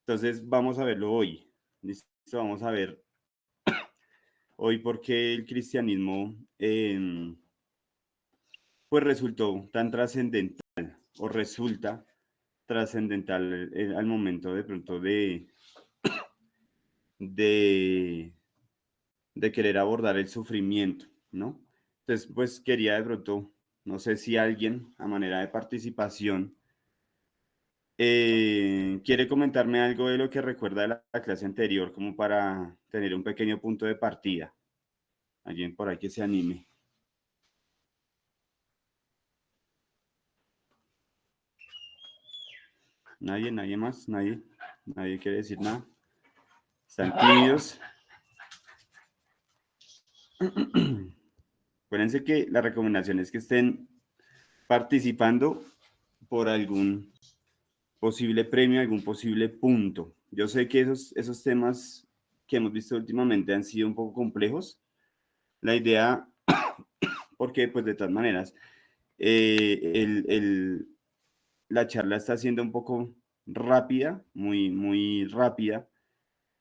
Entonces vamos a verlo hoy. Listo, vamos a ver hoy por qué el cristianismo pues resultó tan trascendental o resulta trascendental al momento de pronto de, de querer abordar el sufrimiento, ¿no? Entonces, pues quería de pronto, no sé si alguien a manera de participación quiere comentarme algo de lo que recuerda de la clase anterior, como para tener un pequeño punto de partida. Alguien por ahí que se anime. Nadie más, nadie quiere decir nada. Están tímidos. Acuérdense que la recomendación es que estén participando por algún posible premio, algún posible punto. Yo sé que esos temas que hemos visto últimamente han sido un poco complejos. La idea, porque pues de todas maneras, la charla está siendo un poco rápida, muy rápida.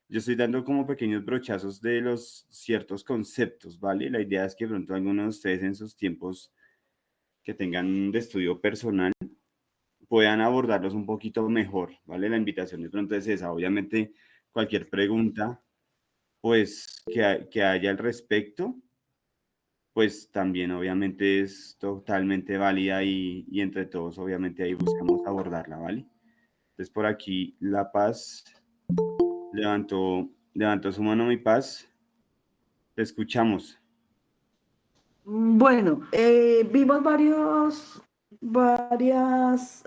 Yo estoy dando como pequeños brochazos de los ciertos conceptos, ¿vale? La idea es que pronto algunos de ustedes en sus tiempos que tengan de estudio personal puedan abordarlos un poquito mejor, ¿vale? La invitación de pronto es esa. Obviamente, cualquier pregunta, pues, que haya al respecto, pues también obviamente es totalmente válida y entre todos obviamente ahí buscamos abordarla, ¿vale? Entonces por aquí La Paz levantó su mano, Mi Paz, te escuchamos. Bueno, vimos varias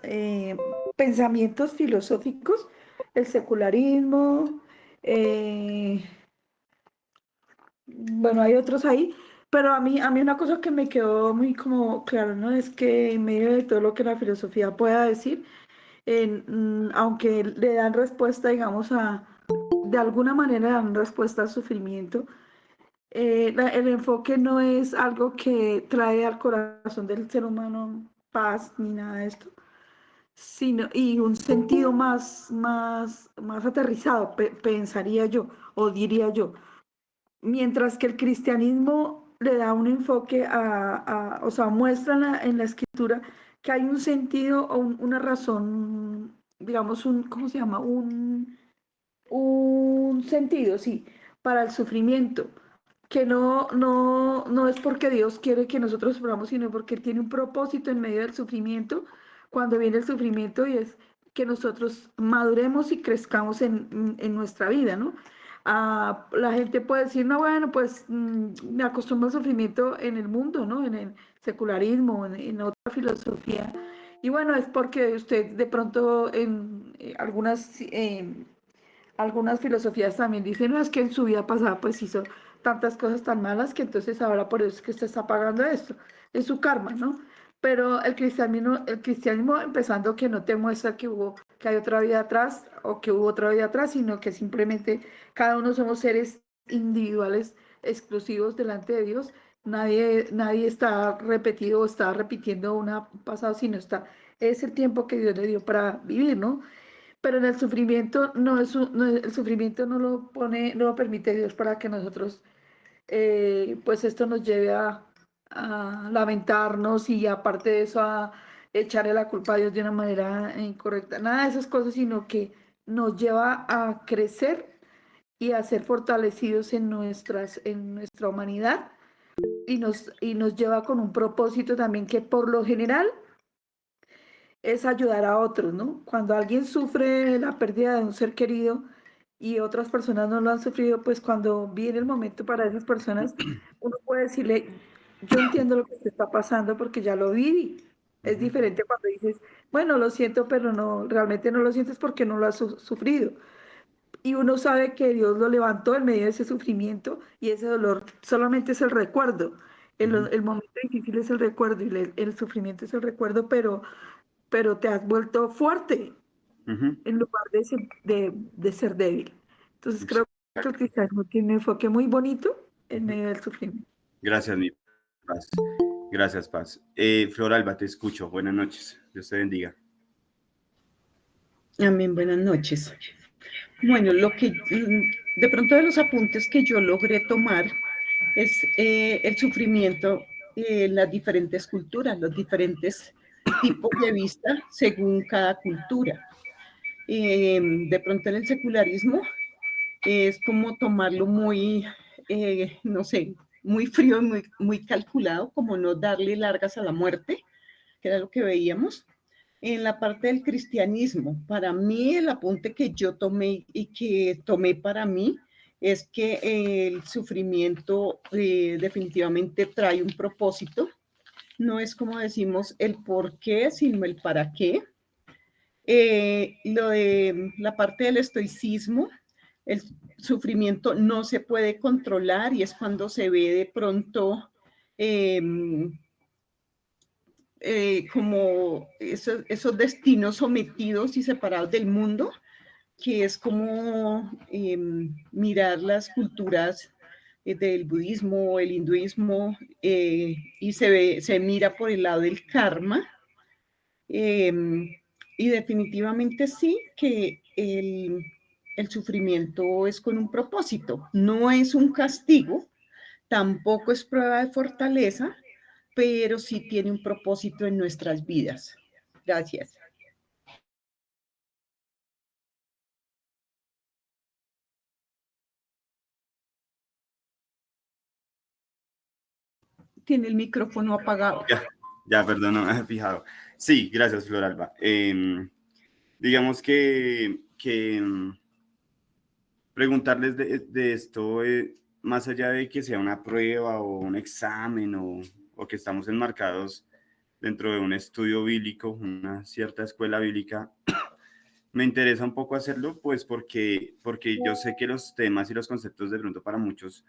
pensamientos filosóficos, el secularismo, eh, bueno, hay otros ahí, pero a mí una cosa que me quedó muy como claro, ¿no? Es que en medio de todo lo que la filosofía pueda decir, aunque le dan respuesta, digamos, de alguna manera dan respuesta al sufrimiento, el enfoque no es algo que trae al corazón del ser humano paz ni nada de esto, sino y un sentido más aterrizado, pensaría yo, o diría yo. Mientras que el cristianismo le da un enfoque o sea, muestra en la escritura que hay un sentido o una razón, digamos, ¿cómo se llama? Un sentido, sí, para el sufrimiento, que no es porque Dios quiere que nosotros suframos, sino porque Él tiene un propósito en medio del sufrimiento, cuando viene el sufrimiento, y es que nosotros maduremos y crezcamos en nuestra vida, ¿no? La gente puede decir, no, bueno, pues me acostumbro al sufrimiento en el mundo, ¿no? En el secularismo, en otra filosofía. Y bueno, es porque usted de pronto en algunas filosofías también dicen, no, es que en su vida pasada pues hizo tantas cosas tan malas que entonces ahora por eso es que usted está pagando esto, es su karma, ¿no? Pero el cristianismo empezando que no te muestra que hay otra vida atrás o que hubo otra vida atrás, sino que simplemente cada uno somos seres individuales exclusivos delante de Dios. Nadie está repetido o está repitiendo un pasado, sino es el tiempo que Dios le dio para vivir, ¿no? Pero en el sufrimiento el sufrimiento no lo permite Dios para que nosotros, pues esto nos lleve a lamentarnos y aparte de eso a echarle la culpa a Dios de una manera incorrecta. Nada de esas cosas, sino que nos lleva a crecer y a ser fortalecidos en nuestra humanidad y nos lleva con un propósito también que por lo general es ayudar a otros, ¿no? Cuando alguien sufre la pérdida de un ser querido y otras personas no lo han sufrido, pues cuando viene el momento para esas personas, uno puede decirle, yo entiendo lo que te está pasando porque ya lo viví. Es Ujú. diferente cuando dices, bueno, lo siento, pero no, realmente no lo sientes porque no lo has sufrido. Y uno sabe que Dios lo levantó en medio de ese sufrimiento y ese dolor solamente es el recuerdo. Ujú. El momento difícil es el recuerdo y el sufrimiento es el recuerdo, pero te has vuelto fuerte Ujú. en lugar de ser débil. Entonces creo que el Exacto. cristianismo tiene un enfoque muy bonito en Ujú. medio del sufrimiento. Gracias, Mi Paz. Gracias, Paz. Flor Alba, te escucho. Buenas noches. Dios te bendiga. Amén, buenas noches. Bueno, lo que de pronto de los apuntes que yo logré tomar es el sufrimiento en las diferentes culturas, los diferentes tipos de vista según cada cultura. De pronto en el secularismo es como tomarlo muy, no sé, muy frío, muy calculado, como no darle largas a la muerte, que era lo que veíamos. En la parte del cristianismo, para mí el apunte que yo tomé y que tomé para mí es que el sufrimiento definitivamente trae un propósito. No es como decimos el por qué, sino el para qué. Lo de la parte del estoicismo, el sufrimiento no se puede controlar y es cuando se ve de pronto eh, como esos destinos sometidos y separados del mundo, que es como mirar las culturas del budismo, el hinduismo, y se mira por el lado del karma. Eh, y definitivamente sí que el sufrimiento es con un propósito, no es un castigo, tampoco es prueba de fortaleza, pero sí tiene un propósito en nuestras vidas. Gracias. Tiene el micrófono apagado. Ya, perdón, no me he fijado. Sí, gracias, Floralba. Digamos que preguntarles de esto, más allá de que sea una prueba o un examen o que estamos enmarcados dentro de un estudio bíblico, una cierta escuela bíblica, me interesa un poco hacerlo, pues porque yo sé que los temas y los conceptos de pronto para muchos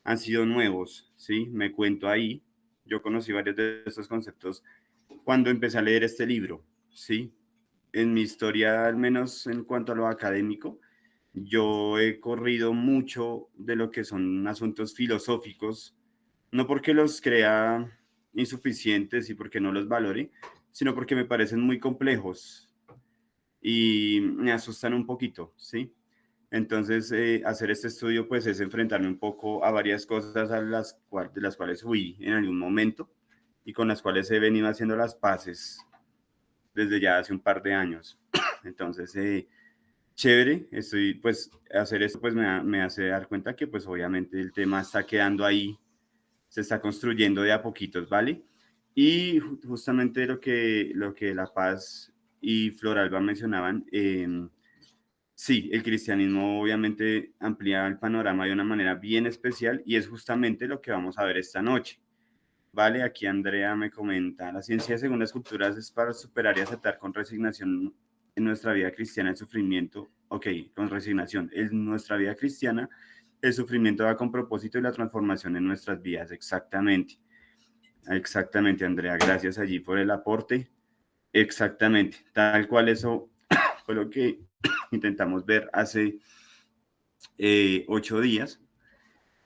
han sido nuevos, ¿sí? Me cuento ahí, yo conocí varios de estos conceptos cuando empecé a leer este libro, ¿sí? En mi historia, al menos en cuanto a lo académico, yo he corrido mucho de lo que son asuntos filosóficos, no porque los crea insuficientes y porque no los valore, sino porque me parecen muy complejos y me asustan un poquito, ¿sí? Entonces, hacer este estudio, pues, es enfrentarme un poco a varias cosas de las cuales huí en algún momento y con las cuales he venido haciendo las paces desde ya hace un par de años. Entonces, chévere, pues, hacer esto, pues, me hace dar cuenta que, pues, obviamente el tema está quedando ahí, se está construyendo de a poquitos, ¿vale? Y justamente lo que La Paz y Floralba mencionaban, sí, el cristianismo obviamente amplía el panorama de una manera bien especial y es justamente lo que vamos a ver esta noche. Vale, aquí Andrea me comenta, la ciencia según las culturas es para superar y aceptar con resignación en nuestra vida cristiana el sufrimiento, ok, con resignación, en nuestra vida cristiana el sufrimiento va con propósito y la transformación en nuestras vidas, exactamente, exactamente Andrea, gracias allí por el aporte, exactamente, tal cual eso fue lo que intentamos ver hace 8 días.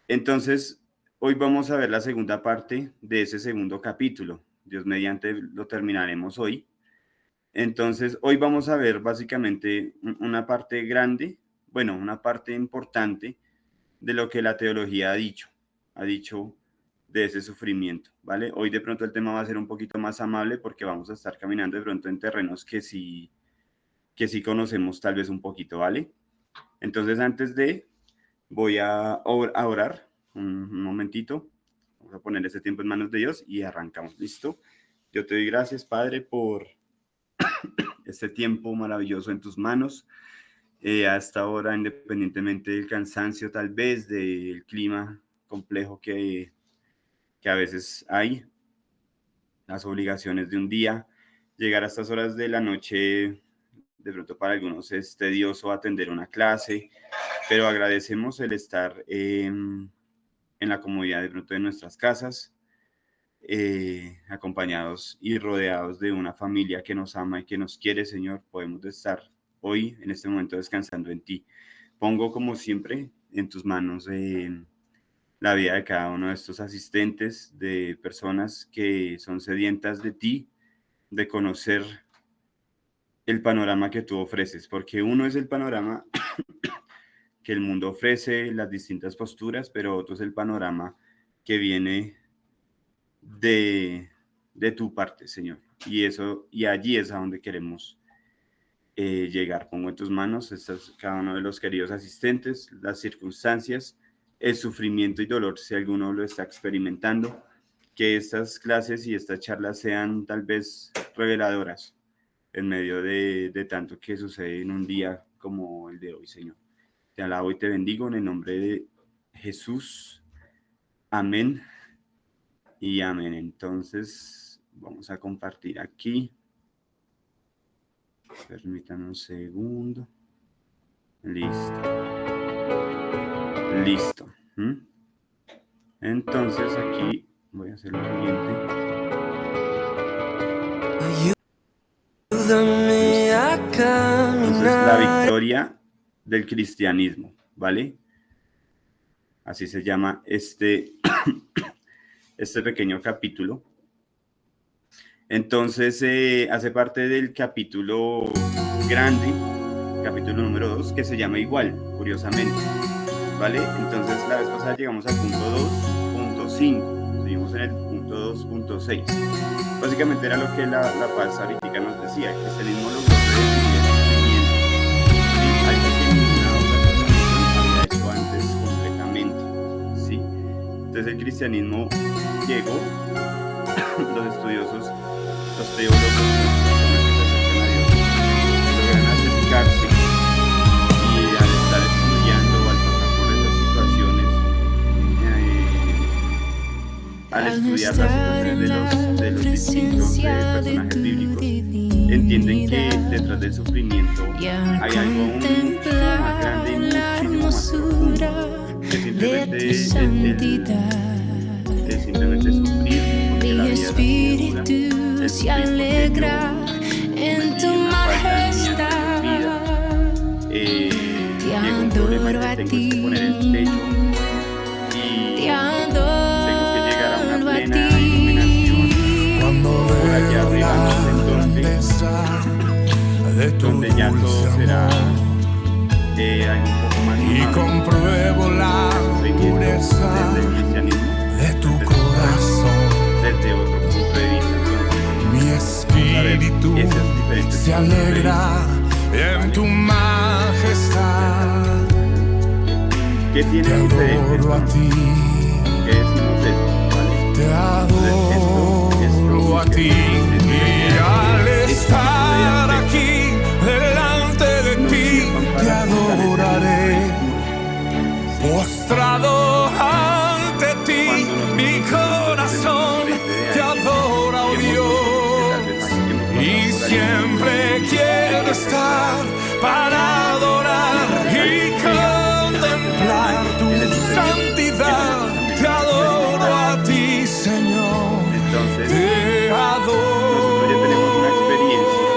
Entonces, hoy vamos a ver la segunda parte de ese segundo capítulo. Dios mediante lo terminaremos hoy. Entonces, hoy vamos a ver básicamente una parte grande, bueno, una parte importante de lo que la teología ha dicho de ese sufrimiento, ¿vale? Hoy de pronto el tema va a ser un poquito más amable porque vamos a estar caminando de pronto en terrenos que sí conocemos tal vez un poquito, ¿vale? Entonces, voy a orar un momentito. Vamos a poner ese tiempo en manos de Dios y arrancamos. ¿Listo? Yo te doy gracias, Padre, por este tiempo maravilloso en tus manos. Hasta ahora, independientemente del cansancio, tal vez del clima complejo que a veces hay, las obligaciones de un día, llegar a estas horas de la noche, de pronto para algunos es tedioso atender una clase, pero agradecemos el estar en la comodidad de pronto de nuestras casas, acompañados y rodeados de una familia que nos ama y que nos quiere, Señor. Podemos estar hoy, en este momento, descansando en ti. Pongo, como siempre, en tus manos la vida de cada uno de estos asistentes, de personas que son sedientas de ti, de conocer el panorama que tú ofreces, porque uno es el panorama que el mundo ofrece, las distintas posturas, pero otro es el panorama que viene de tu parte, Señor. Y allí es a donde queremos llegar. Pongo en tus manos cada uno de los queridos asistentes, las circunstancias, el sufrimiento y dolor, si alguno lo está experimentando, que estas clases y estas charlas sean tal vez reveladoras en medio de tanto que sucede en un día como el de hoy, Señor. Te alabo y te bendigo en el nombre de Jesús. Amén y amén. Entonces, vamos a compartir aquí. Permítanme un segundo. Listo. Listo. Entonces, aquí voy a hacer lo siguiente. Ayúdame a caminar. Entonces, la victoria del cristianismo, ¿vale? Así se llama este pequeño capítulo. Entonces, hace parte del capítulo grande, capítulo número 2, que se llama igual, curiosamente, ¿vale? Entonces, la vez pasada llegamos al punto 2.5, seguimos en el punto 2.6. Básicamente era lo que la Paz ahorita nos decía, que el cristianismo logró redefinir el sufrimiento, ¿sí? Algo que ninguna otra religión había hecho antes completamente, ¿sí? Entonces, el cristianismo llegó, los estudiosos, los teólogos, logran acercarse y al estar estudiando o al pasar por esas situaciones, al estudiar las situaciones de los distintos personajes bíblicos, entienden que detrás del sufrimiento hay algo aún mucho más grande y muchísimo más profundo que simplemente sufrir porque la vida se alegra en tu majestad. Llega un problema que tengo que poner el techo y tengo que llegar a una plena iluminación por allá arriba, donde ya todo será algo un poco más normal. Y compruebo la pureza de tu corazón. Desde otro punto de vista. Mi espíritu se alegra en tu majestad. ¿Qué tiene Te diferente adoro a ti. ¿Qué decimos esto? ¿Vale? Te adoro a ti. Y al estar aquí delante de ti, te adoraré. Postrado ante ti, mi corazón te adora, oh Dios. Y siempre quiero estar para adorar y contemplar tu santidad. Te adoro a ti, Señor. Te adoro. Nosotros ya tenemos una experiencia,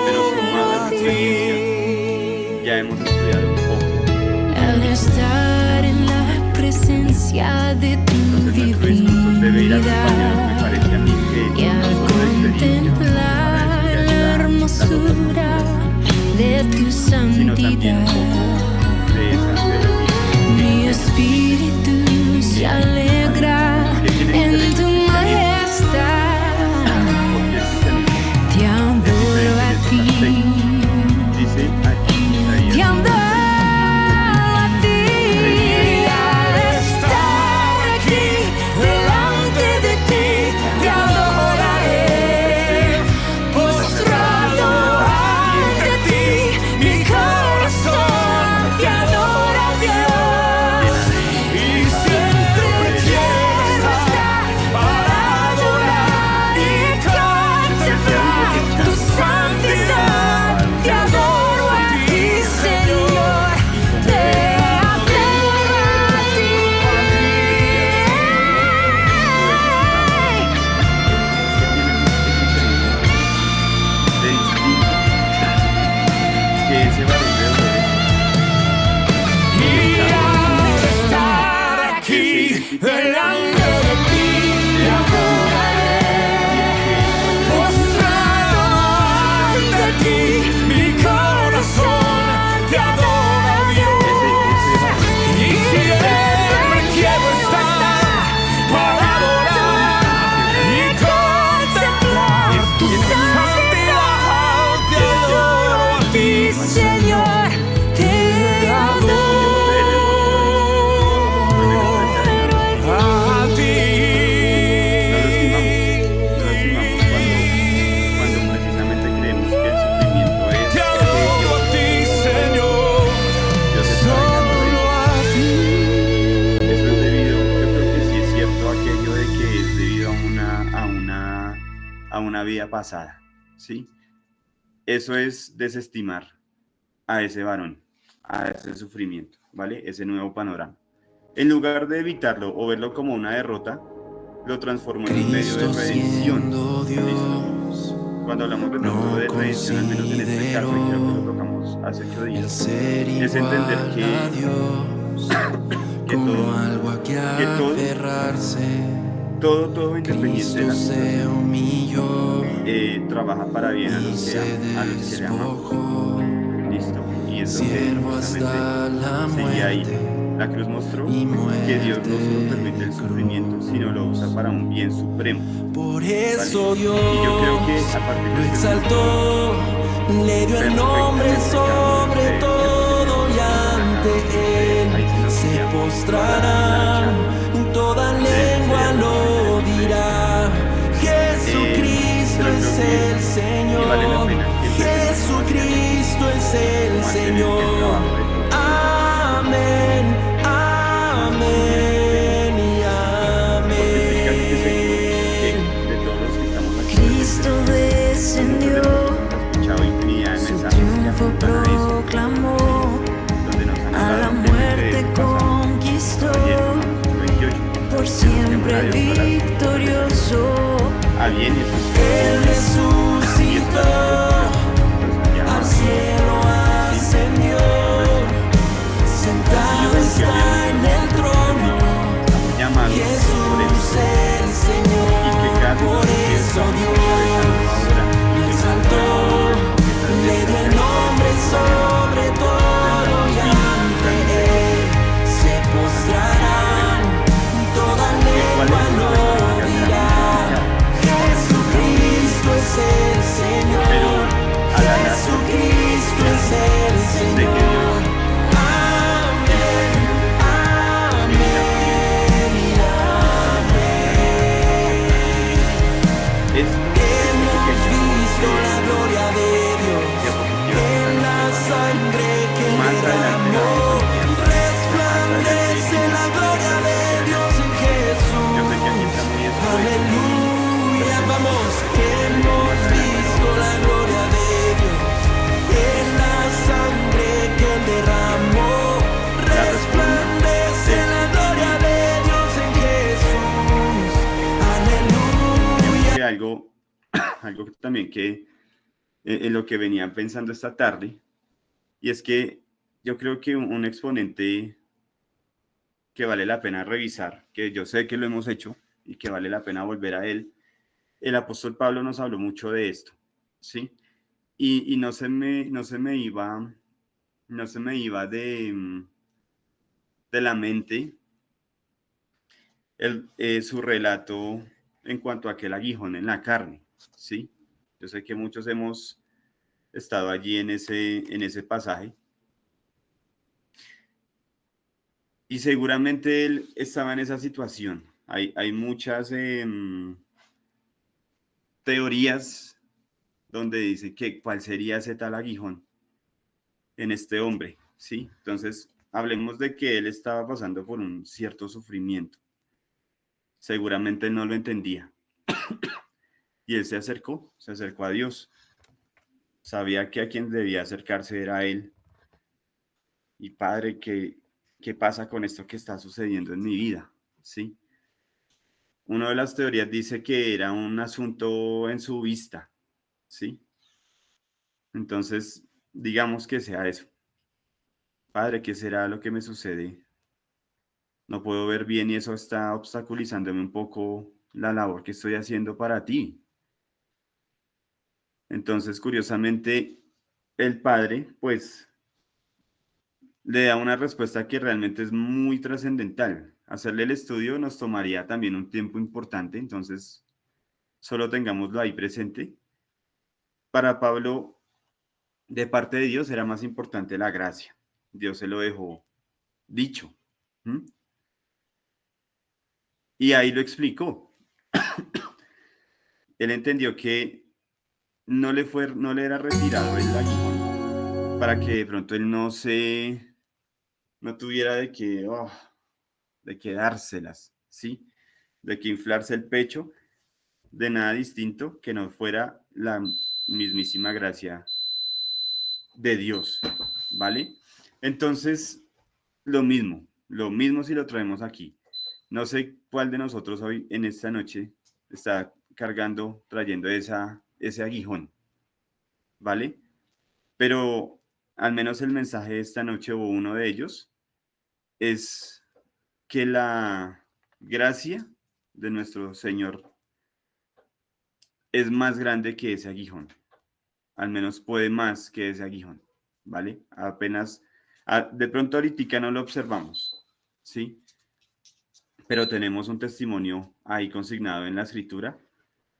pero sumada a la experiencia, ya hemos estudiado un poco. Al estar en la presencia de tu Nuestro discurso debe ir acompañado, me divinidad parece a mí, que y al no solo de experiencia, contemplar para eso ya la está hermosura de tu sino también un santidad. poco de esa teología. Mi espíritu se alegra en tu majestad. Porque el cristianismo Te adoro a ti. dice aquí Isaías, Te adoro a ti. Al estar aquí delante de ti, te adoraré. Postrado ante ti, mi corazón te adora, Dios. Y siempre quiero estar para adorar y contemplar tu santidad. Te adoro a ti, Señor. Te adoro a ti. de distinto que ese varón de dolores. Y al estar aquí delante de ti, te adoraré. Postrado ante ti, mi corazón te adora, Dios. vida pasada, ¿sí? Eso es desestimar a ese varón, a ese sufrimiento, ¿vale? Ese nuevo panorama. En lugar de evitarlo o verlo como una derrota, lo transformó en un medio de redención. ¿Listo? Cuando hablamos de pronto de redención, al menos en este caso, y creo que lo tocamos hace 8 días, es entender todo independiente de la situación, trabaja para bien a los que le amamos. Listo. Y eso que justamente seguía ahí. La cruz mostró que Dios no solo permite el sufrimiento, sino lo usa para un bien supremo. Por eso ¿Vale? Dios Y yo creo que a partir lo de este exaltó, le dio el nombre sobre todo y ante él se postrarán, toda lengua lo dirá. Jesucristo es el Señor, Jesucristo es el Señor. Amén, amén y amén. Cristo descendió, su triunfo proclamó, a la muerte conquistó, por siempre victorioso. Él resucitó, al cielo ascendió, sentado está en el trono, Jesús el Señor. Por eso Dios lo exaltó, le dio el nombre sobre todo y ante él se postrarán, toda lengua lo dirá. Jesucristo es el Señor, Jesucristo es el Señor. Amén, amén y amén. Hemos visto la gloria de Dios en la sangre que derramó. Resplandece la gloria de Dios en Jesús. Aleluya, vamos. Hemos visto la gloria de Dios en la sangre que derramó. Resplandece la gloria de Dios en Jesús. Aleluya. Algo también que en lo que venía pensando esta tarde, y es que yo creo que un exponente que vale la pena revisar, que yo sé que lo hemos hecho y que vale la pena volver a él, el apóstol Pablo nos habló mucho de esto, ¿sí? Y no se me iba de la mente su relato en cuanto a aquel aguijón en la carne, ¿sí? Yo sé que muchos hemos estado allí en ese pasaje. Y seguramente él estaba en esa situación. Hay muchas teorías donde dice que cuál sería ese tal aguijón en este hombre, ¿sí? Entonces, hablemos de que él estaba pasando por un cierto sufrimiento. Seguramente no lo entendía. Y él se acercó a Dios. Sabía que a quien debía acercarse era a él. Y Padre, ¿qué pasa con esto que está sucediendo en mi vida? ¿Sí? Una de las teorías dice que era un asunto en su vista, ¿sí? Entonces, digamos que sea eso. Padre, ¿qué será lo que me sucede? No puedo ver bien y eso está obstaculizándome un poco la labor que estoy haciendo para ti. Entonces, curiosamente, el Padre, pues, le da una respuesta que realmente es muy trascendental. Hacerle el estudio nos tomaría también un tiempo importante, entonces solo tengámoslo ahí presente. Para Pablo, de parte de Dios era más importante la gracia. Dios se lo dejó dicho. Y ahí lo explicó. Él entendió que no le era retirado el aguijón para que de pronto él no tuviera de que dárselas, ¿sí? De que inflarse el pecho de nada distinto que no fuera la mismísima gracia de Dios, ¿vale? Entonces, lo mismo si lo traemos aquí. No sé cuál de nosotros hoy en esta noche está trayendo ese aguijón, ¿vale? Pero al menos el mensaje de esta noche o uno de ellos es que la gracia de nuestro Señor es más grande que ese aguijón. Al menos puede más que ese aguijón, ¿vale? De pronto ahorita no lo observamos, ¿sí? Pero tenemos un testimonio ahí consignado en la escritura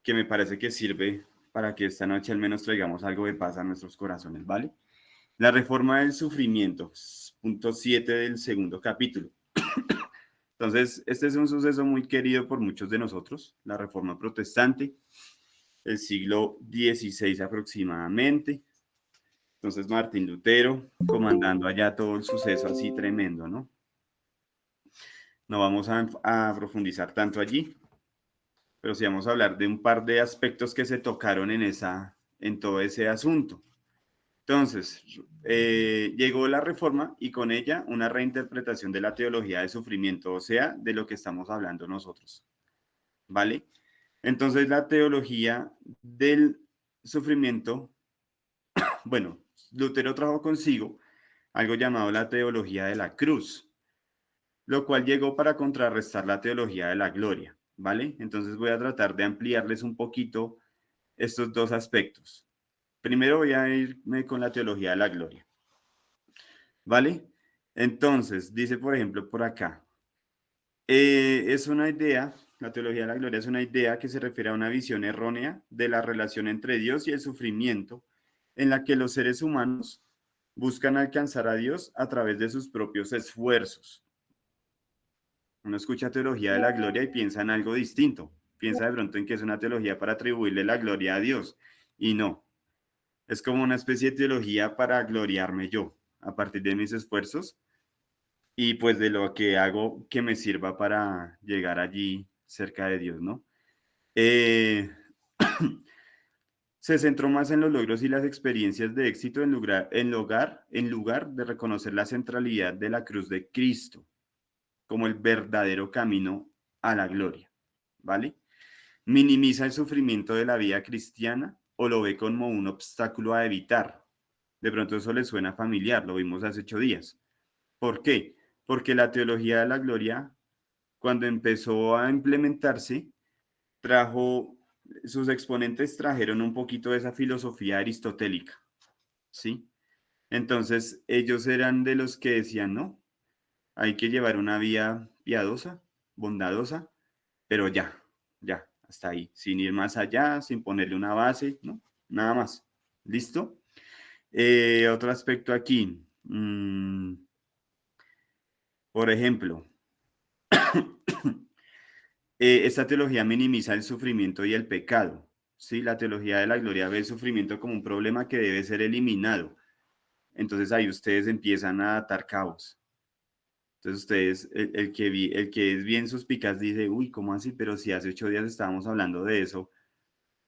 que me parece que sirve para que esta noche al menos traigamos algo de paz a nuestros corazones, ¿vale? La reforma del sufrimiento, punto 7 del segundo capítulo. Entonces, este es un suceso muy querido por muchos de nosotros, la reforma protestante, el siglo XVI aproximadamente. Entonces, Martín Lutero comandando allá todo el suceso así tremendo, ¿no? No vamos a profundizar tanto allí, pero sí vamos a hablar de un par de aspectos que se tocaron en todo ese asunto. Entonces, llegó la reforma y con ella una reinterpretación de la teología del sufrimiento, o sea, de lo que estamos hablando nosotros, ¿vale? Entonces, la teología del sufrimiento, bueno, Lutero trajo consigo algo llamado la teología de la cruz, lo cual llegó para contrarrestar la teología de la gloria, ¿vale? Entonces voy a tratar de ampliarles un poquito estos dos aspectos. Primero voy a irme con la teología de la gloria, ¿vale? Entonces, dice por ejemplo por acá, es una idea, la teología de la gloria es una idea que se refiere a una visión errónea de la relación entre Dios y el sufrimiento, en la que los seres humanos buscan alcanzar a Dios a través de sus propios esfuerzos. Uno escucha teología de la gloria y piensa en algo distinto. Piensa de pronto en que es una teología para atribuirle la gloria a Dios. Y no. Es como una especie de teología para gloriarme yo, a partir de mis esfuerzos y pues de lo que hago que me sirva para llegar allí cerca de Dios, ¿no? Se centró más en los logros y las experiencias de éxito en lugar de reconocer la centralidad de la cruz de Cristo como el verdadero camino a la gloria, ¿vale? Minimiza el sufrimiento de la vida cristiana o lo ve como un obstáculo a evitar. De pronto eso le suena familiar, lo vimos hace 8 días. ¿Por qué? Porque la teología de la gloria, cuando empezó a implementarse, sus exponentes trajeron un poquito de esa filosofía aristotélica, ¿sí? Entonces ellos eran de los que decían, no, hay que llevar una vida piadosa, bondadosa, pero ya, hasta ahí, sin ir más allá, sin ponerle una base, ¿no? Nada más. ¿Listo? Otro aspecto aquí. Por ejemplo, esta teología minimiza el sufrimiento y el pecado. ¿Sí? La teología de la gloria ve el sufrimiento como un problema que debe ser eliminado. Entonces ahí ustedes empiezan a atar cabos. Entonces ustedes, el que es bien suspicaz dice, uy, ¿cómo así? Pero si hace 8 días estábamos hablando de eso,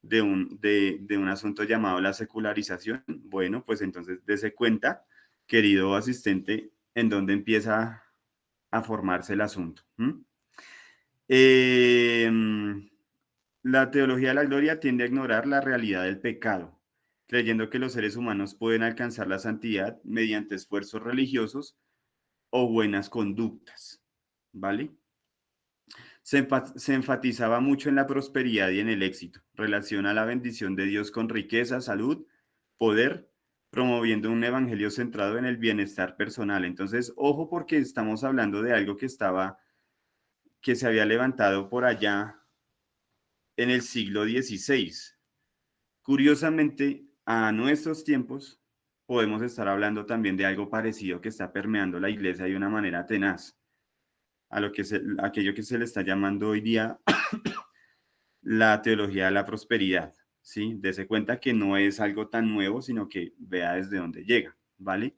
de un asunto llamado la secularización. Bueno, pues entonces dése cuenta, querido asistente, en dónde empieza a formarse el asunto. La teología de la gloria tiende a ignorar la realidad del pecado, creyendo que los seres humanos pueden alcanzar la santidad mediante esfuerzos religiosos o buenas conductas, ¿vale? Se enfatizaba mucho en la prosperidad y en el éxito. Relaciona la bendición de Dios con riqueza, salud, poder, promoviendo un evangelio centrado en el bienestar personal. Entonces, ojo porque estamos hablando de algo que se había levantado por allá en el siglo XVI. Curiosamente, a nuestros tiempos podemos estar hablando también de algo parecido que está permeando la iglesia de una manera tenaz, aquello que se le está llamando hoy día la teología de la prosperidad, ¿sí? Dese cuenta que no es algo tan nuevo, sino que vea desde dónde llega, ¿vale?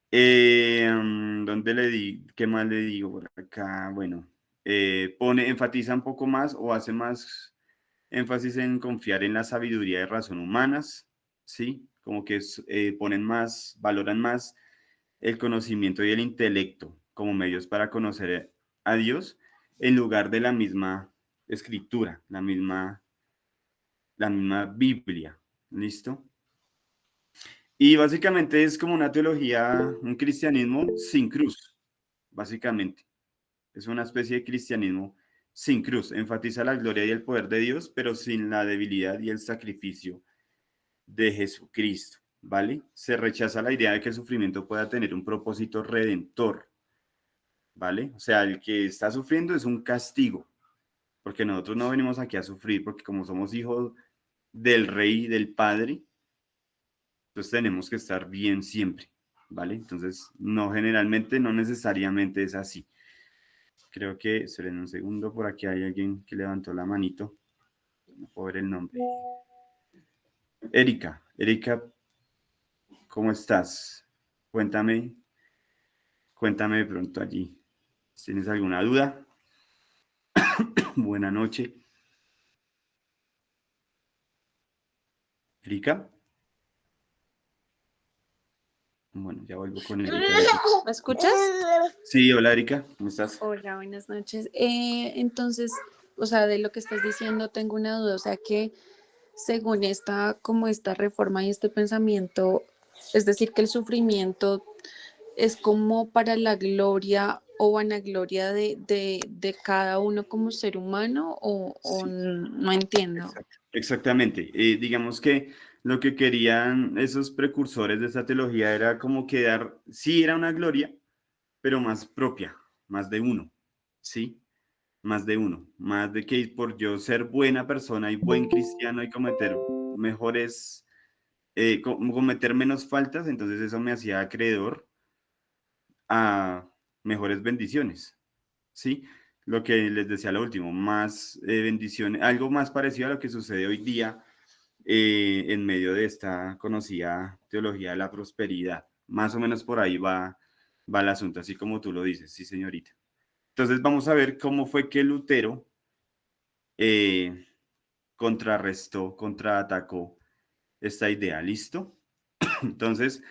¿Qué más le digo por acá? Bueno, enfatiza un poco más o hace más énfasis en confiar en la sabiduría y razón humanas, ¿sí? Como que valoran más el conocimiento y el intelecto como medios para conocer a Dios en lugar de la misma escritura, la misma Biblia, ¿listo? Y básicamente es como una teología, un cristianismo sin cruz, básicamente. Es una especie de cristianismo sin cruz. Enfatiza la gloria y el poder de Dios, pero sin la debilidad y el sacrificio de Jesucristo, ¿vale? Se rechaza la idea de que el sufrimiento pueda tener un propósito redentor, ¿vale? O sea, el que está sufriendo es un castigo, porque nosotros no venimos aquí a sufrir, porque como somos hijos del Rey, del Padre, entonces tenemos que estar bien siempre, ¿vale? Entonces, generalmente, no necesariamente es así. Creo que, esperen un segundo, por aquí hay alguien que levantó la manito. No puedo ver el nombre. Erika, ¿cómo estás? Cuéntame de pronto allí. ¿Tienes alguna duda? Buena noche. Erika. Bueno, ya vuelvo con Erika. ¿Me escuchas? Sí, hola Erika, ¿cómo estás? Hola, buenas noches. Entonces, o sea, de lo que estás diciendo tengo una duda, o sea que según esta reforma y este pensamiento, es decir, que el sufrimiento es como para la gloria o vanagloria de cada uno como ser humano o Sí. no entiendo. Exactamente. Digamos que lo que querían esos precursores de esta teología era como quedar, sí era una gloria, pero más propia, más de uno, ¿sí? Más de uno, más de que por yo ser buena persona y buen cristiano y cometer cometer menos faltas, entonces eso me hacía acreedor a mejores bendiciones, ¿sí? Lo que les decía lo último, más bendiciones, algo más parecido a lo que sucede hoy día en medio de esta conocida teología de la prosperidad. Más o menos por ahí va el asunto, así como tú lo dices, sí, señorita. Entonces vamos a ver cómo fue que Lutero contraatacó esta idea, ¿listo? Entonces,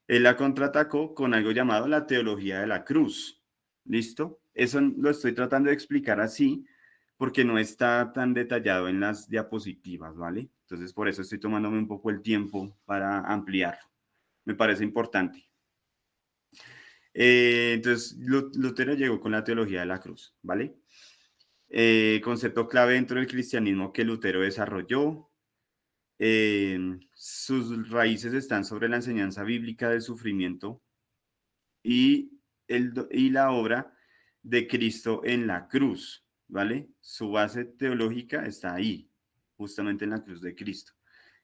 él la contraatacó con algo llamado la teología de la cruz, ¿listo? Eso lo estoy tratando de explicar así porque no está tan detallado en las diapositivas, ¿vale? Entonces, por eso estoy tomándome un poco el tiempo para ampliarlo. Me parece importante. Entonces, Lutero llegó con la teología de la cruz, ¿vale? Concepto clave dentro del cristianismo que Lutero desarrolló. Sus raíces están sobre la enseñanza bíblica del sufrimiento y la obra de Cristo en la cruz, ¿vale? Su base teológica está ahí, justamente en la cruz de Cristo.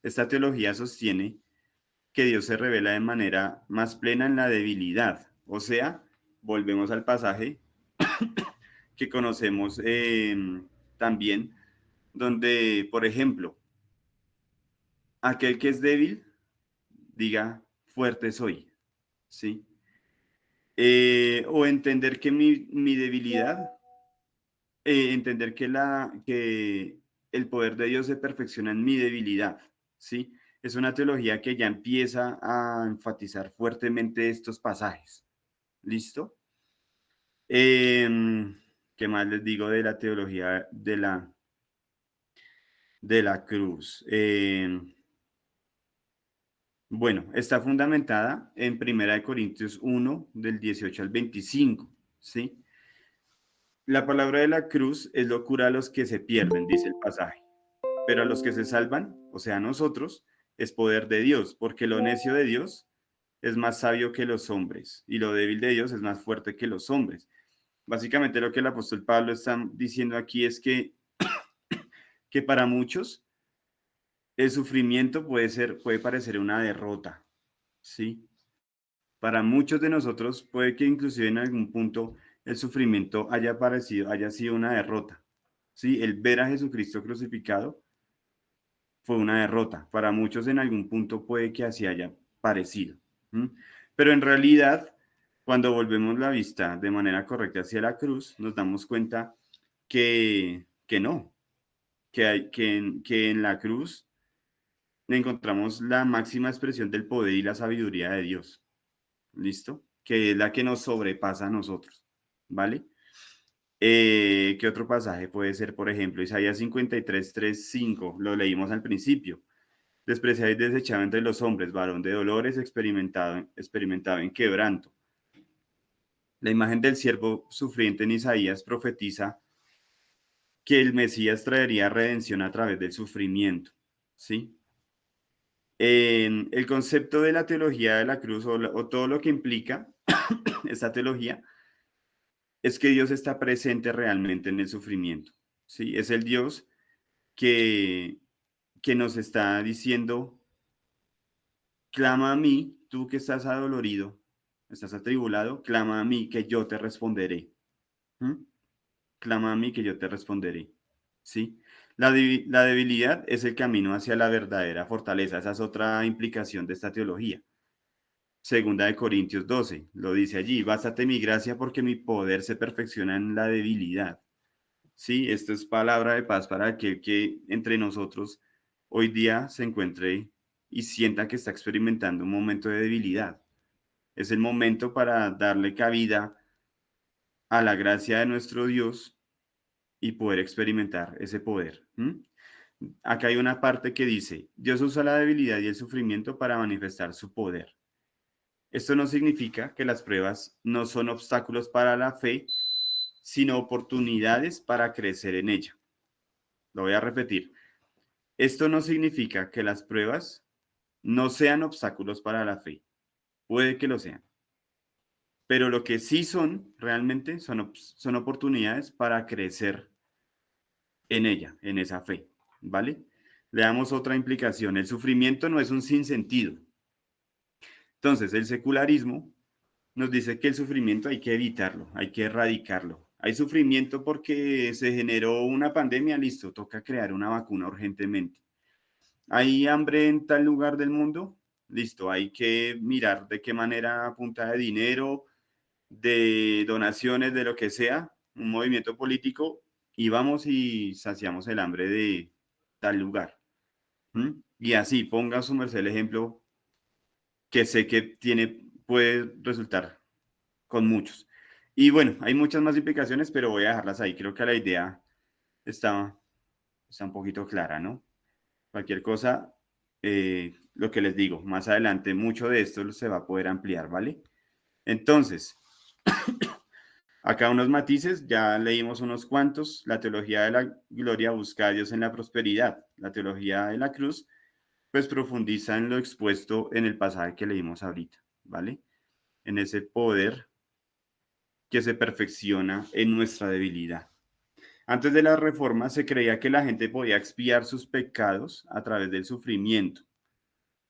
Esta teología sostiene que Dios se revela de manera más plena en la debilidad, o sea, volvemos al pasaje que conocemos también, donde, por ejemplo, aquel que es débil, diga, fuerte soy, ¿sí? O entender que mi debilidad, entender que el poder de Dios se perfecciona en mi debilidad, ¿sí? Es una teología que ya empieza a enfatizar fuertemente estos pasajes. ¿Listo? ¿Qué más les digo de la teología de la cruz? Bueno, está fundamentada en 1 Corintios 1, del 18 al 25, ¿sí? La palabra de la cruz es locura a los que se pierden, dice el pasaje, pero a los que se salvan, o sea, a nosotros, es poder de Dios, porque lo necio de Dios es más sabio que los hombres, y lo débil de Dios es más fuerte que los hombres. Básicamente lo que el apóstol Pablo está diciendo aquí es que para muchos el sufrimiento puede parecer una derrota, ¿sí? Para muchos de nosotros puede que inclusive en algún punto el sufrimiento haya sido una derrota, ¿sí? El ver a Jesucristo crucificado fue una derrota. Para muchos en algún punto puede que así haya parecido. Pero en realidad, cuando volvemos la vista de manera correcta hacia la cruz, nos damos cuenta que no. que en la cruz encontramos la máxima expresión del poder y la sabiduría de Dios. ¿Listo? Que es la que nos sobrepasa a nosotros. ¿Vale? ¿Qué otro pasaje puede ser? Por ejemplo, Isaías 53, 3, 5. Lo leímos al principio. Despreciado y desechado entre los hombres, varón de dolores, experimentado en quebranto. La imagen del siervo sufriente en Isaías profetiza que el Mesías traería redención a través del sufrimiento, ¿sí? El concepto de la teología de la cruz o todo lo que implica esta teología es que Dios está presente realmente en el sufrimiento, ¿sí? Es el Dios que nos está diciendo, clama a mí, tú que estás adolorido, estás atribulado, clama a mí que yo te responderé. ¿Mm? Clama a mí que yo te responderé. ¿Sí? La debilidad es el camino hacia la verdadera fortaleza. Esa es otra implicación de esta teología. Segunda de Corintios 12, lo dice allí, bástate mi gracia porque mi poder se perfecciona en la debilidad. Sí, esto es palabra de paz para aquel que entre nosotros hoy día se encuentre y sienta que está experimentando un momento de debilidad. Es el momento para darle cabida a la gracia de nuestro Dios y poder experimentar ese poder. Acá hay una parte que dice, Dios usa la debilidad y el sufrimiento para manifestar su poder. Esto no significa que las pruebas no son obstáculos para la fe, sino oportunidades para crecer en ella. Lo voy a repetir. Esto no significa que las pruebas no sean obstáculos para la fe. Puede que lo sean. Pero lo que sí son realmente son oportunidades para crecer en ella, en esa fe. ¿Vale? Le damos otra implicación. El sufrimiento no es un sinsentido. Entonces, el secularismo nos dice que el sufrimiento hay que evitarlo, hay que erradicarlo. Hay sufrimiento porque se generó una pandemia, listo, toca crear una vacuna urgentemente. Hay hambre en tal lugar del mundo, listo, hay que mirar de qué manera, a punta de dinero, de donaciones, de lo que sea, un movimiento político, y vamos y saciamos el hambre de tal lugar. Y así, ponga a su merced el ejemplo que sé que puede resultar con muchos. Y bueno, hay muchas más implicaciones, pero voy a dejarlas ahí. Creo que la idea está un poquito clara, ¿no? Cualquier cosa, lo que les digo, más adelante mucho de esto se va a poder ampliar, ¿vale? Entonces, acá unos matices, ya leímos unos cuantos. La teología de la gloria busca a Dios en la prosperidad. La teología de la cruz, pues profundiza en lo expuesto en el pasaje que leímos ahorita, ¿vale? En ese poder que se perfecciona en nuestra debilidad. Antes de la reforma se creía que la gente podía expiar sus pecados a través del sufrimiento,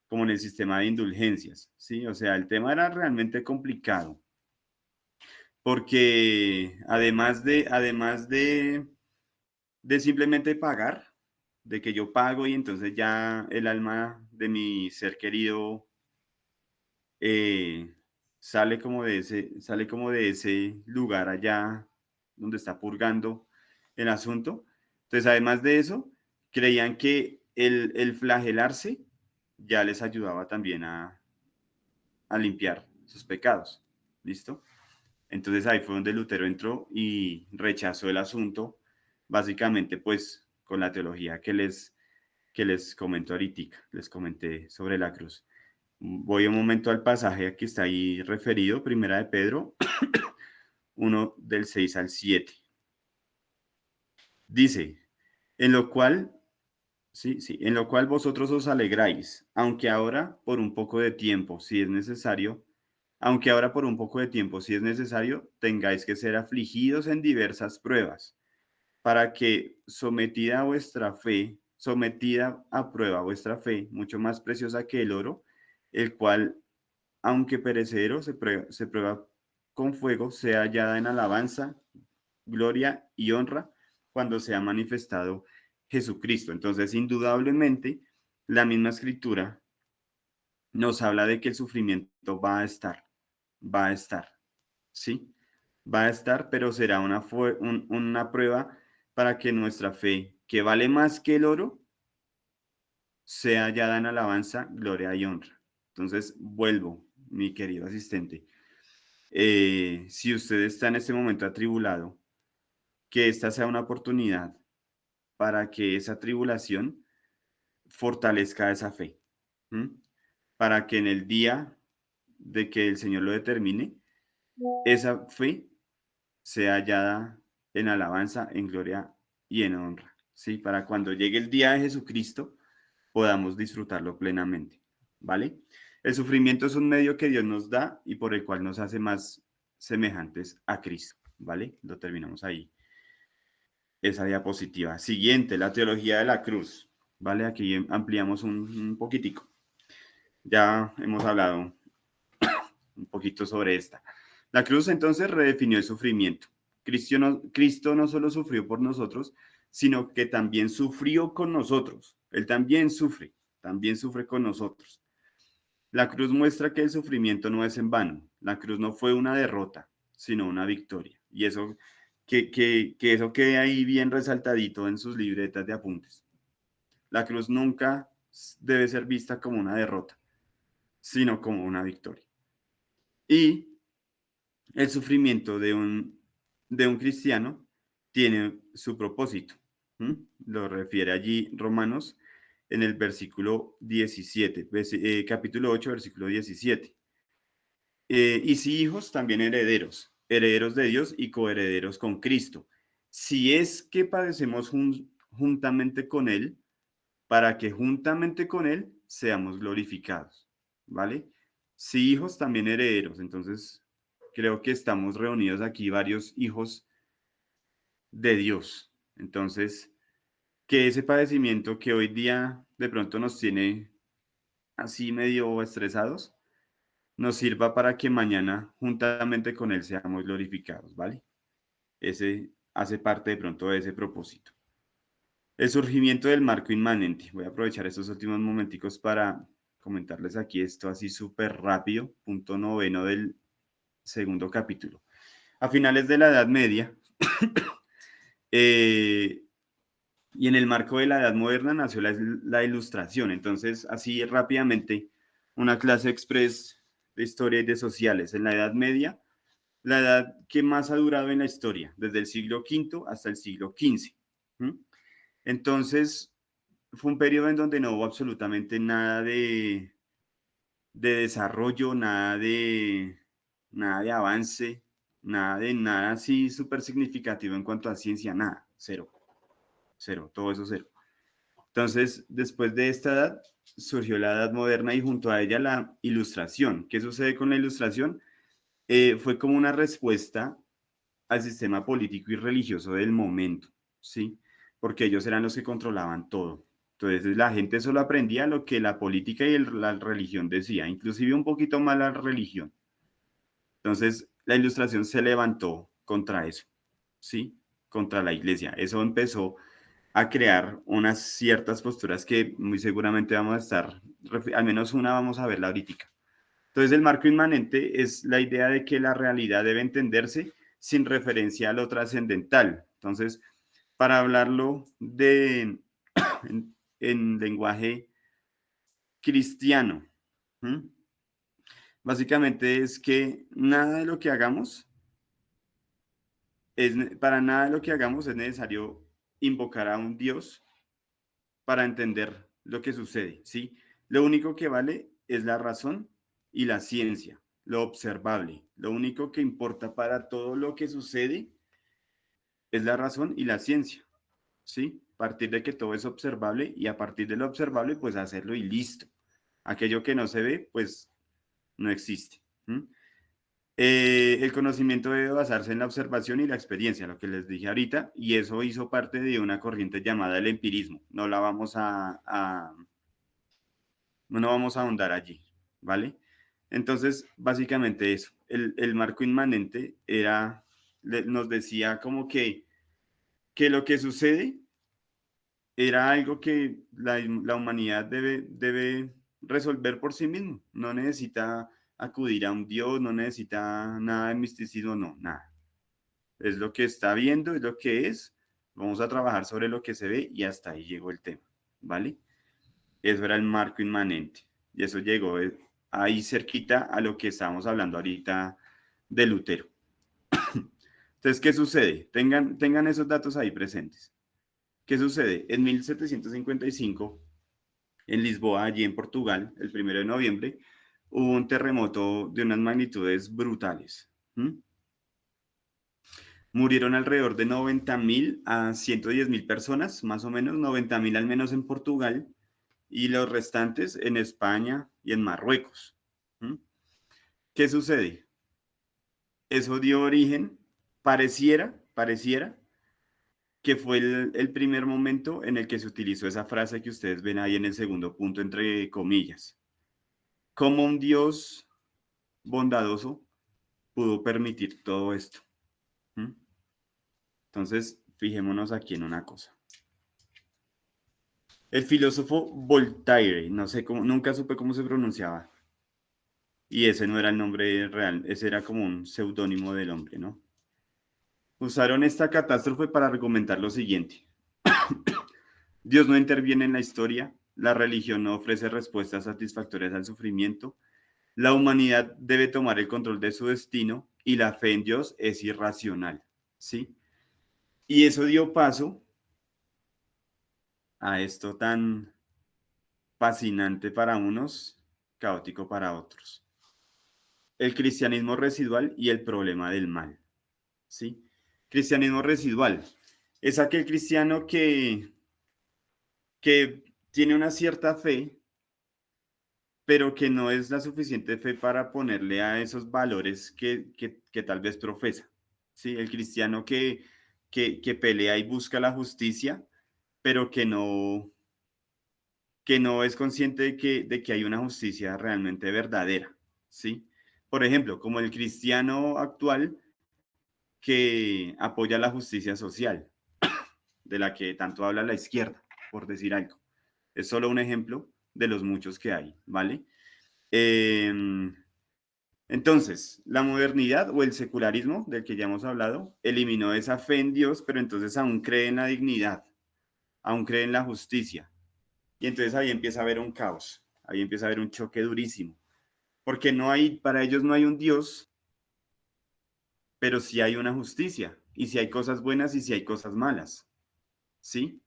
como en el sistema de indulgencias, ¿sí? O sea, el tema era realmente complicado, porque además de simplemente pagar, de que yo pago y entonces ya el alma de mi ser querido sale como de ese lugar allá donde está purgando el asunto. Entonces, además de eso, creían que el flagelarse ya les ayudaba también a limpiar sus pecados. ¿Listo? Entonces ahí fue donde Lutero entró y rechazó el asunto, básicamente pues con la teología que les comento ahorita, les comenté sobre la cruz. Voy un momento al pasaje que está ahí referido, Primera de Pedro 1 del 6 al 7. Dice, en lo cual vosotros os alegráis, aunque ahora por un poco de tiempo, si es necesario, tengáis que ser afligidos en diversas pruebas, para que sometida a prueba vuestra fe, mucho más preciosa que el oro, el cual, aunque perecedero, se prueba con fuego, sea hallada en alabanza, gloria y honra cuando sea manifestado Jesucristo. Entonces, indudablemente, la misma escritura nos habla de que el sufrimiento va a estar, ¿sí? Va a estar, pero será una prueba para que nuestra fe que vale más que el oro, sea hallada en alabanza, gloria y honra. Entonces, vuelvo, mi querido asistente. Si usted está en este momento atribulado, que esta sea una oportunidad para que esa tribulación fortalezca esa fe, para que en el día de que el Señor lo determine, esa fe sea hallada en alabanza, en gloria y en honra, ¿sí? Para cuando llegue el día de Jesucristo podamos disfrutarlo plenamente, ¿vale? El sufrimiento es un medio que Dios nos da y por el cual nos hace más semejantes a Cristo, ¿vale? Lo terminamos ahí. Esa diapositiva. Siguiente, la teología de la cruz, ¿vale? Aquí ampliamos un poquitico. Ya hemos hablado un poquito sobre esta. La cruz entonces redefinió el sufrimiento. Cristo no solo sufrió por nosotros, sino que también sufrió con nosotros. Él también sufre con nosotros. La cruz muestra que el sufrimiento no es en vano. La cruz no fue una derrota, sino una victoria. Y eso, que eso quede ahí bien resaltadito en sus libretas de apuntes. La cruz nunca debe ser vista como una derrota, sino como una victoria. Y el sufrimiento de un cristiano tiene su propósito. Lo refiere allí Romanos en el versículo 17, capítulo 8, versículo 17. Y si hijos, también herederos, herederos de Dios y coherederos con Cristo. Si es que padecemos juntamente con Él, para que juntamente con Él seamos glorificados, ¿vale? Si hijos, también herederos. Entonces, creo que estamos reunidos aquí varios hijos de Dios. Entonces, que ese padecimiento que hoy día de pronto nos tiene así medio estresados, nos sirva para que mañana juntamente con Él seamos glorificados, ¿vale? Ese hace parte de pronto de ese propósito. El surgimiento del marco inmanente. Voy a aprovechar estos últimos momenticos para comentarles aquí esto así súper rápido. Punto 9 del segundo capítulo. A finales de la Edad Media, y en el marco de la Edad Moderna nació la Ilustración. Entonces, así rápidamente, una clase express de historia y de sociales. En la Edad Media, la edad que más ha durado en la historia, desde el siglo V hasta el siglo XV. Entonces, fue un periodo en donde no hubo absolutamente nada de desarrollo, nada de avance, nada así súper significativo en cuanto a ciencia, nada, cero, todo eso cero. Entonces, después de esta edad, surgió la Edad Moderna y junto a ella la Ilustración. ¿Qué sucede con la Ilustración? Fue como una respuesta al sistema político y religioso del momento, ¿sí? Porque ellos eran los que controlaban todo. Entonces la gente solo aprendía lo que la política y la religión decía, inclusive un poquito más la religión. Entonces la Ilustración se levantó contra eso, ¿sí? Contra la iglesia. Eso empezó a crear unas ciertas posturas que muy seguramente vamos a estar, al menos una vamos a verla ahorita. Entonces el marco inmanente es la idea de que la realidad debe entenderse sin referencia a lo trascendental. Entonces, para hablarlo en lenguaje cristiano, básicamente es que nada de lo que hagamos, para nada de lo que hagamos es necesario invocar a un Dios para entender lo que sucede, ¿sí? Lo único que vale es la razón y la ciencia, lo observable. Lo único que importa para todo lo que sucede es la razón y la ciencia, ¿sí? A partir de que todo es observable y a partir de lo observable, pues hacerlo y listo. Aquello que no se ve, pues no existe. El conocimiento debe basarse en la observación y la experiencia, lo que les dije ahorita, y eso hizo parte de una corriente llamada el empirismo. No vamos a ahondar allí, ¿vale? Entonces, básicamente eso. El marco inmanente nos decía como que lo que sucede era algo que la humanidad debe resolver por sí mismo. No necesita acudir a un Dios, no necesita nada de misticismo, no, nada. Es lo que está viendo, es lo que es, Vamos a trabajar sobre lo que se ve y hasta ahí llegó el tema, ¿vale? Eso era el marco inmanente. Y eso llegó ahí cerquita a lo que estábamos hablando ahorita de Lutero. Entonces, ¿qué sucede? Tengan esos datos ahí presentes. ¿Qué sucede? En 1755, en Lisboa, allí en Portugal, el 1 de noviembre, hubo un terremoto de unas magnitudes brutales. Murieron alrededor de 90.000 a 110.000 personas, más o menos, 90.000 al menos en Portugal, y los restantes en España y en Marruecos. ¿Qué sucede? Eso dio origen, pareciera que fue el primer momento en el que se utilizó esa frase que ustedes ven ahí en el segundo punto, entre comillas. ¿Cómo un Dios bondadoso pudo permitir todo esto? Entonces, fijémonos aquí en una cosa. El filósofo Voltaire, no sé cómo, nunca supe cómo se pronunciaba. Y ese no era el nombre real, ese era como un seudónimo del hombre, ¿no? Usaron esta catástrofe para argumentar lo siguiente. Dios no interviene en la historia, la religión no ofrece respuestas satisfactorias al sufrimiento, la humanidad debe tomar el control de su destino y la fe en Dios es irracional, ¿sí? Y eso dio paso a esto tan fascinante para unos, caótico para otros. El cristianismo residual y el problema del mal, ¿sí? Cristianismo residual es aquel cristiano que tiene una cierta fe, pero que no es la suficiente fe para ponerle a esos valores que tal vez profesa, ¿sí? El cristiano que pelea y busca la justicia, pero que no es consciente de que hay una justicia realmente verdadera, ¿sí? Por ejemplo, como el cristiano actual que apoya la justicia social, de la que tanto habla la izquierda, por decir algo. Es solo un ejemplo de los muchos que hay, ¿vale? Entonces, la modernidad o el secularismo, del que ya hemos hablado, eliminó esa fe en Dios, pero entonces aún cree en la dignidad, aún cree en la justicia. Y entonces ahí empieza a haber un caos, ahí empieza a haber un choque durísimo, porque para ellos no hay un Dios, pero sí hay una justicia, y sí hay cosas buenas y sí hay cosas malas, ¿sí?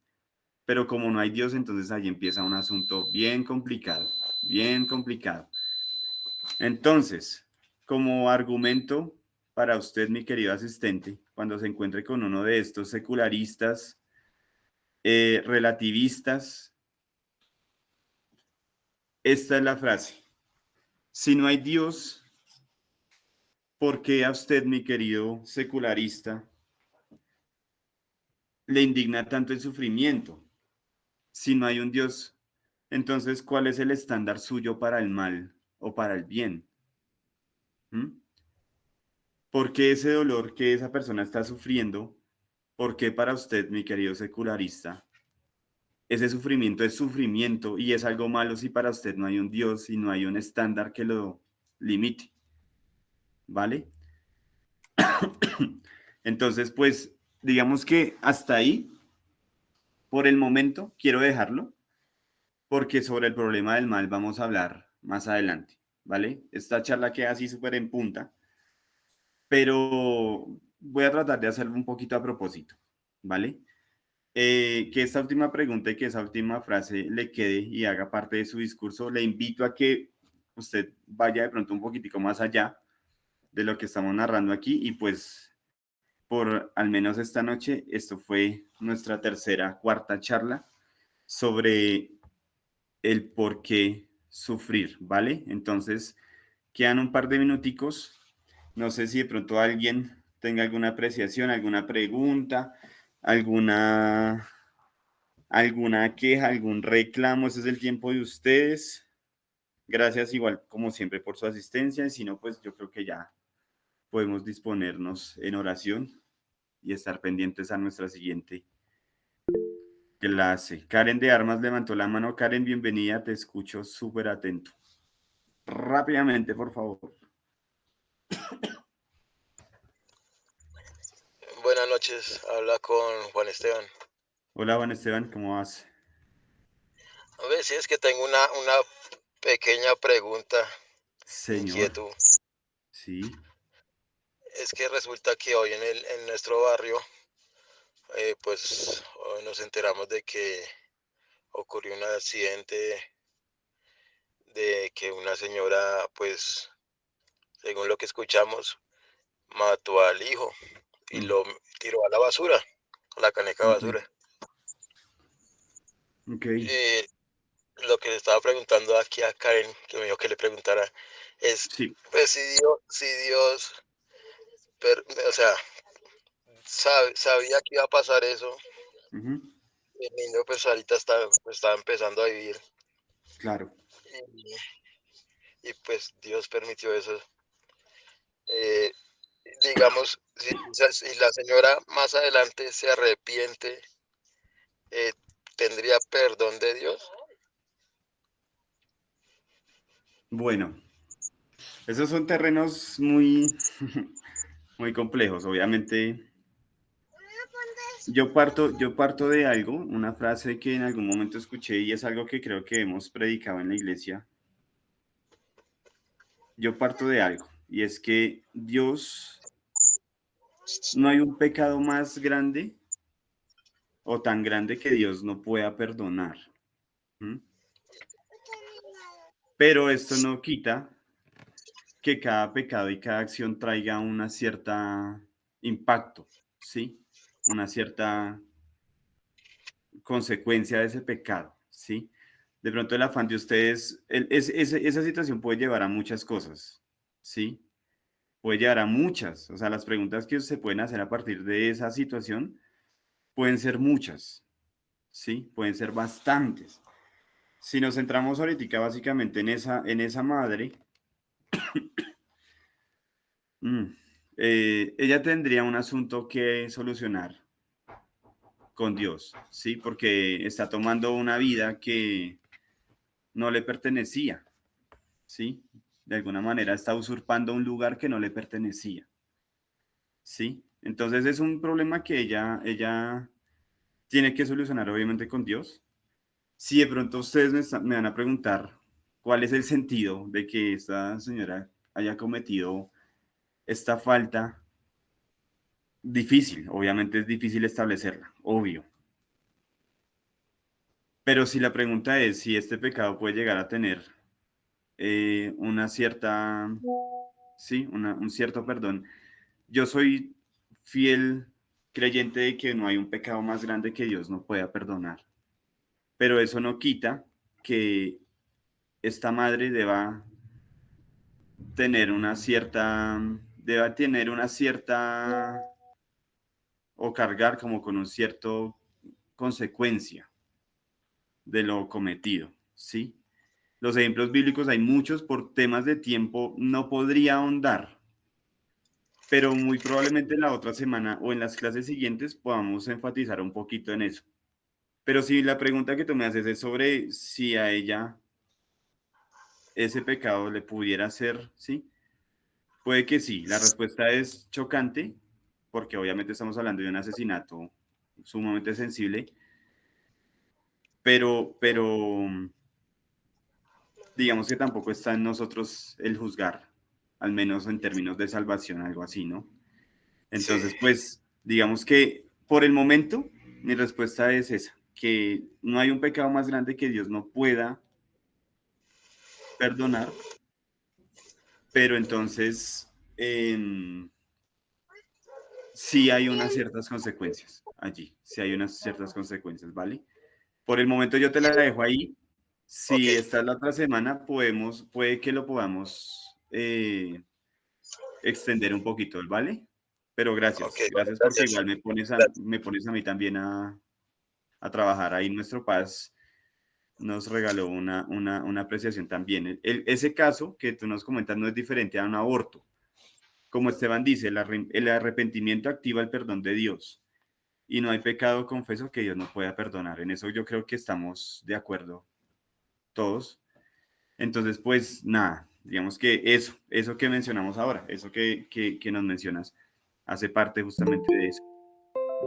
Pero como no hay Dios, entonces ahí empieza un asunto bien complicado, bien complicado. Entonces, como argumento para usted, mi querido asistente, cuando se encuentre con uno de estos secularistas, relativistas, esta es la frase. Si no hay Dios, ¿por qué a usted, mi querido secularista, le indigna tanto el sufrimiento? Si no hay un Dios, entonces, ¿cuál es el estándar suyo para el mal o para el bien? ¿Por qué ese dolor que esa persona está sufriendo? ¿Por qué para usted, mi querido secularista, ese sufrimiento es sufrimiento y es algo malo si para usted no hay un Dios y no hay un estándar que lo limite? ¿Vale? Entonces, pues, digamos que hasta ahí, por el momento, quiero dejarlo, porque sobre el problema del mal vamos a hablar más adelante, ¿vale? Esta charla queda así súper en punta, pero voy a tratar de hacerlo un poquito a propósito, ¿vale? Que esta última pregunta y que esa última frase le quede y haga parte de su discurso. Le invito a que usted vaya de pronto un poquitico más allá de lo que estamos narrando aquí y pues por al menos esta noche, esto fue nuestra cuarta charla sobre el por qué sufrir, ¿vale? Entonces, quedan un par de minuticos. No sé si de pronto alguien tenga alguna apreciación, alguna pregunta, alguna queja, algún reclamo. Ese es el tiempo de ustedes. Gracias igual, como siempre, por su asistencia. Y si no, pues yo creo que ya podemos disponernos en oración y estar pendientes a nuestra siguiente clase. Karen de Armas levantó la mano. Karen, bienvenida, te escucho súper atento. Rápidamente, por favor. Buenas buenas noches. Habla con Juan Esteban. Hola, Juan Esteban, ¿cómo vas? A ver, sí, es que tengo una pequeña pregunta, Señor, inquietud. sí. Es que resulta que hoy en nuestro barrio, pues hoy nos enteramos de que ocurrió un accidente, de que una señora, pues, según lo que escuchamos, mató al hijo y Mm, lo tiró a la basura, a la caneca de ok, basura. ok, Eh, lo que le estaba preguntando aquí a Karen, que me dijo que le preguntara, es, sí. pues, si Dios, o sea, sabía que iba a pasar eso, Ujú, el niño pues ahorita estaba empezando a vivir claro. y pues Dios permitió eso. Eh, digamos, si la señora más adelante se arrepiente, eh, ¿tendría perdón de Dios? Bueno, esos son terrenos muy, muy complejos. Obviamente, yo parto de algo, una frase que en algún momento escuché y es algo que creo que hemos predicado en la iglesia. Yo parto de algo y es que Dios, no hay un pecado más grande o tan grande que Dios no pueda perdonar. ¿M? Pero esto no quita que cada pecado y cada acción traiga una cierta impacto, ¿sí? Una cierta consecuencia de ese pecado, ¿sí? De pronto el afán de ustedes, esa situación puede llevar a muchas cosas, ¿sí? Puede llevar a muchas, o sea, las preguntas que se pueden hacer a partir de esa situación pueden ser muchas, ¿sí? Pueden ser bastantes. Si nos centramos ahorita básicamente en esa madre, mm, ella tendría un asunto que solucionar con Dios, ¿sí? Porque está tomando una vida que no le pertenecía, ¿sí? De alguna manera está usurpando un lugar que no le pertenecía, ¿sí? Entonces es un problema que ella tiene que solucionar obviamente con Dios. Si de pronto ustedes me van a preguntar cuál es el sentido de que esta señora haya cometido esta falta, difícil, obviamente es difícil establecerla, obvio. Pero si la pregunta es si este pecado puede llegar a tener una cierta, sí, un cierto perdón, yo soy fiel creyente de que no hay un pecado más grande que Dios no pueda perdonar. Pero eso no quita que esta madre deba tener una cierta o cargar como con un cierto consecuencia de lo cometido, ¿sí? Los ejemplos bíblicos hay muchos, por temas de tiempo no podría ahondar, pero muy probablemente la otra semana o en las clases siguientes podamos enfatizar un poquito en eso. Pero si la pregunta que tú me haces es sobre si a ella ese pecado le pudiera hacer, ¿sí? Puede que sí. La respuesta es chocante, porque obviamente estamos hablando de un asesinato sumamente sensible, pero digamos que tampoco está en nosotros el juzgar, al menos en términos de salvación, algo así, ¿no? Sí, Entonces, pues, digamos que por el momento mi respuesta es esa, que no hay un pecado más grande que Dios no pueda perdonar, pero entonces sí hay unas ciertas consecuencias allí, sí hay unas ciertas consecuencias, ¿vale? Por el momento yo te la dejo ahí. ok, Si esta es la otra semana, puede que lo podamos extender un poquito, ¿vale? Pero ok, gracias, vale, gracias porque gracias. igual me pones a mí también a trabajar ahí. Nuestro Paz nos regaló una apreciación también. Ese caso que tú nos comentas no es diferente a un aborto. Como Esteban dice, el arrepentimiento activa el perdón de Dios y no hay pecado confeso que Dios no pueda perdonar. En eso yo creo que estamos de acuerdo todos. Entonces, pues nada, digamos que eso que mencionamos ahora, eso que nos mencionas, hace parte justamente de eso.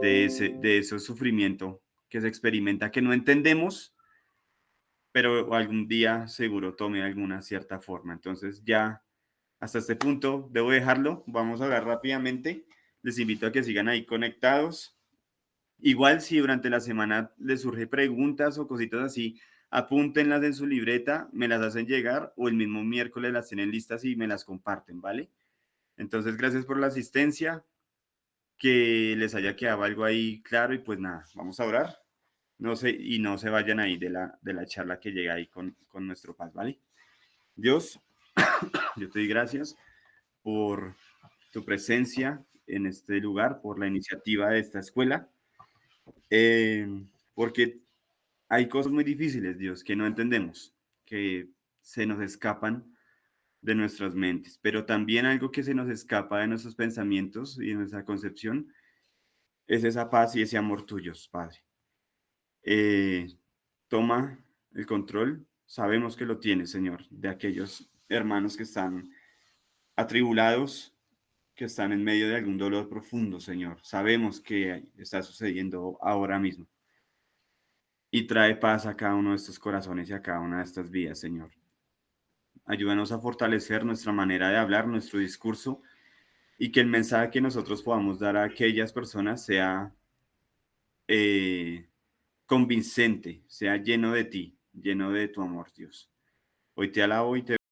de ese sufrimiento que se experimenta, que no entendemos, pero algún día seguro tome alguna cierta forma. Entonces ya hasta este punto debo dejarlo. Vamos a hablar rápidamente. Les invito a que sigan ahí conectados. Igual si durante la semana les surge preguntas o cositas así, apúntenlas en su libreta, me las hacen llegar o el mismo miércoles las tienen listas y me las comparten, ¿vale? Entonces, gracias por la asistencia, que les haya quedado algo ahí claro y pues nada, vamos a orar. No se, y no se vayan ahí de la charla que llega ahí con nuestro paz, ¿vale? Dios, yo te doy gracias por tu presencia en este lugar, por la iniciativa de esta escuela, porque hay cosas muy difíciles, Dios, que no entendemos, que se nos escapan de nuestras mentes, pero también algo que se nos escapa de nuestros pensamientos y de nuestra concepción es esa paz y ese amor tuyos, Padre. Toma el control, sabemos que lo tienes, Señor, de aquellos hermanos que están atribulados, que están en medio de algún dolor profundo, Señor. Sabemos que está sucediendo ahora mismo. Y trae paz a cada uno de estos corazones y a cada una de estas vidas, Señor. Ayúdanos a fortalecer nuestra manera de hablar, nuestro discurso, y que el mensaje que nosotros podamos dar a aquellas personas sea convincente, sea lleno de ti, lleno de tu amor, Dios. Hoy te alabo y te